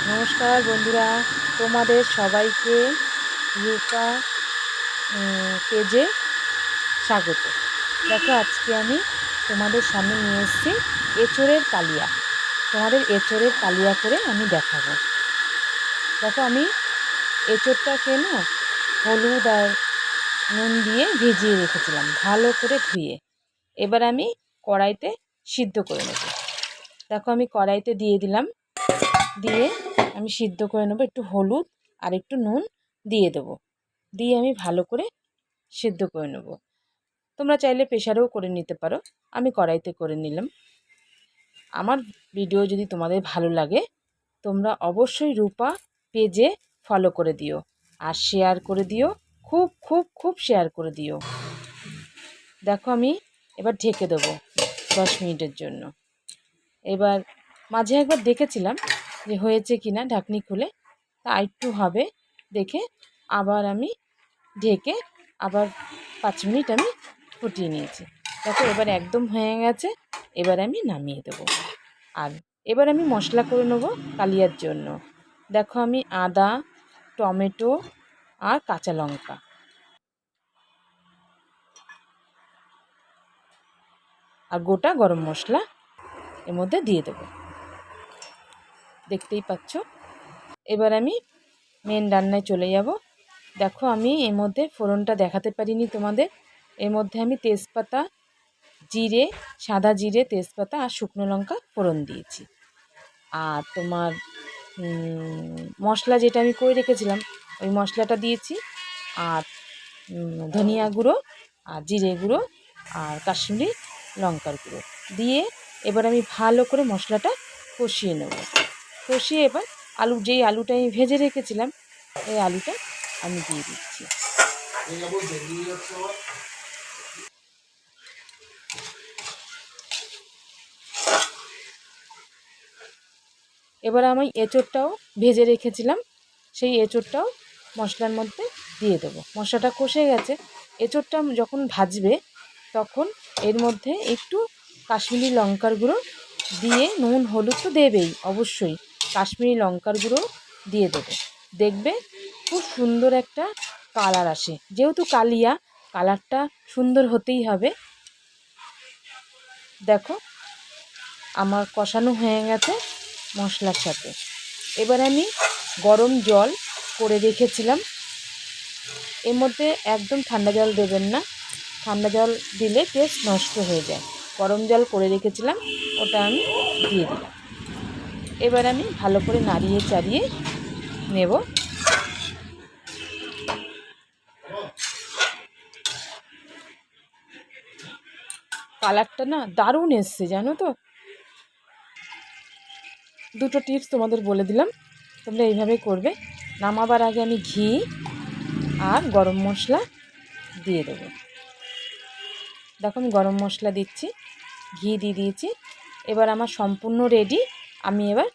নমস্কার বন্ধুরা, তোমাদের সবাইকে রূপা পেজে স্বাগত। দেখো, আজকে আমি তোমাদের সামনে নিয়ে এসেছি এঁচোড়ের কালিয়া। তোমাদের এঁচোড়ের কালিয়া করে আমি দেখাবো। দেখো, আমি এঁচোড়টাকে না হলুদ আর নুন দিয়ে ভিজিয়ে রেখেছিলাম ভালো করে ধুয়ে। এবার আমি কড়াইতে সিদ্ধ করে নেব। দেখো, আমি কড়াইতে দিয়ে দিলাম, দিয়ে আমি সিদ্ধ করে নেব। একটু হলুদ আর একটু নুন দিয়ে দেবো, দিয়ে আমি ভালো করে সিদ্ধ করে নেব। তোমরা চাইলে প্রেশারেও করে নিতে পারো, আমি কড়াইতে করে নিলাম। আমার ভিডিও যদি তোমাদের ভালো লাগে, তোমরা অবশ্যই রূপা পেজে ফলো করে দিও আর শেয়ার করে দিও, খুব খুব খুব শেয়ার করে দিও। দেখো, আমি এবার ঢেকে দেবো 10 মিনিটের জন্য। এবার মাঝে একবার দেখেছিলাম যে হয়েছে কিনা, ঢাকনি খুলে তা একটু হবে দেখে আবার আমি ঢেকে আবার 5 মিনিট আমি ফুটিয়ে নিয়েছি। দেখো, এবার একদম হয়ে গেছে। এবার আমি নামিয়ে দেবো। আর এবার আমি মশলা করে নেব কালিয়ার জন্য। দেখো, আমি আদা, টমেটো আর কাঁচা লঙ্কা আর গোটা গরম মশলা এর মধ্যে দিয়ে দেবো, দেখতেই পাচ্ছ। এবার আমি মেন রান্নায় চলে যাব। দেখো, আমি এর মধ্যে ফোড়নটা দেখাতে পারিনি তোমাদের। এর মধ্যে আমি তেজপাতা, জিরে, সাদা জিরে, তেজপাতা আর শুকনো লঙ্কা ফোড়ন দিয়েছি। আর তোমার মশলা যেটা আমি করে রেখেছিলাম ওই মশলাটা দিয়েছি। আর ধনিয়া গুঁড়ো আর জিরে গুঁড়ো আর কাশ্মীরি লঙ্কার গুঁড়ো দিয়ে এবার আমি ভালো করে মশলাটা কষিয়ে নেব। কষিয়ে এবার যেই আলুটা আমি ভেজে রেখেছিলাম এই আলুটা আমি দিয়ে দিচ্ছি। এবার আমি এঁচোড়টাও ভেজে রেখেছিলাম, সেই এঁচোড়টাও মশলার মধ্যে দিয়ে দেবো। মশলাটা কষে গেছে, এঁচোড়টা যখন ভাজবে তখন এর মধ্যে একটু কাশ্মীরি লঙ্কার গুঁড়ো দিয়ে, নুন হলুদ তো দেবেই অবশ্যই, কাশ্মীরি লঙ্কার গুঁড়ো দিয়ে দেবো। দেখবে খুব সুন্দর একটা কালার আসে, যেহেতু কালিয়া কালারটা সুন্দর হতেই হবে। দেখো, আমার কষানো হয়ে গেছে মশলার সাথে। এবার আমি গরম জল করে রেখেছিলাম, এর মধ্যে একদম ঠান্ডা জল দেবেন না, ঠান্ডা জল দিলে টেস্ট নষ্ট হয়ে যায়। গরম জল করে রেখেছিলাম, ওটা আমি দিয়ে দিলাম। এবার আমি ভালো করে নাড়িয়ে চাড়িয়ে নেব। কালারটা না দারুণ এসছে, জানো তো। দুটো টিপস তোমাদের বলে দিলাম, তোমরা এইভাবে করবে। নামাবার আগে আমি ঘি আর গরম মশলা দিয়ে দেবো। দেখো, আমি গরম মশলা দিচ্ছি, ঘি দিয়ে দিয়েছি। এবার আমার সম্পূর্ণ রেডি, আমি এবার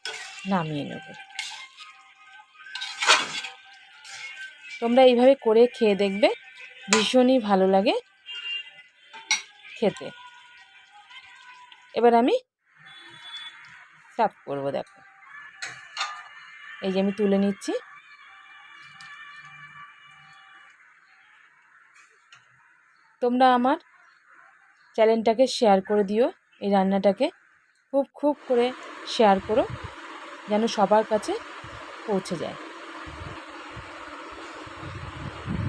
নামিয়ে নেব। তোমরা এইভাবে করে খেয়ে দেখবে, ভীষণই ভালো লাগে খেতে। এবার আমি সার্ভ করবো। দেখো, এই যে আমি তুলে নিচ্ছি। তোমরা আমার চ্যানেলটাকে শেয়ার করে দিও, এই রান্নাটাকে খুব খুব করে শেয়ার করো, যেন সবার কাছে পৌঁছে যায়।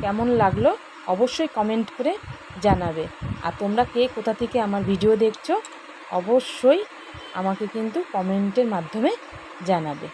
কেমন লাগলো অবশ্যই কমেন্ট করে জানাবে। আর তোমরা কে কোথা থেকে আমার ভিডিও দেখছো অবশ্যই আমাকে কিন্তু কমেন্টের মাধ্যমে জানাবে।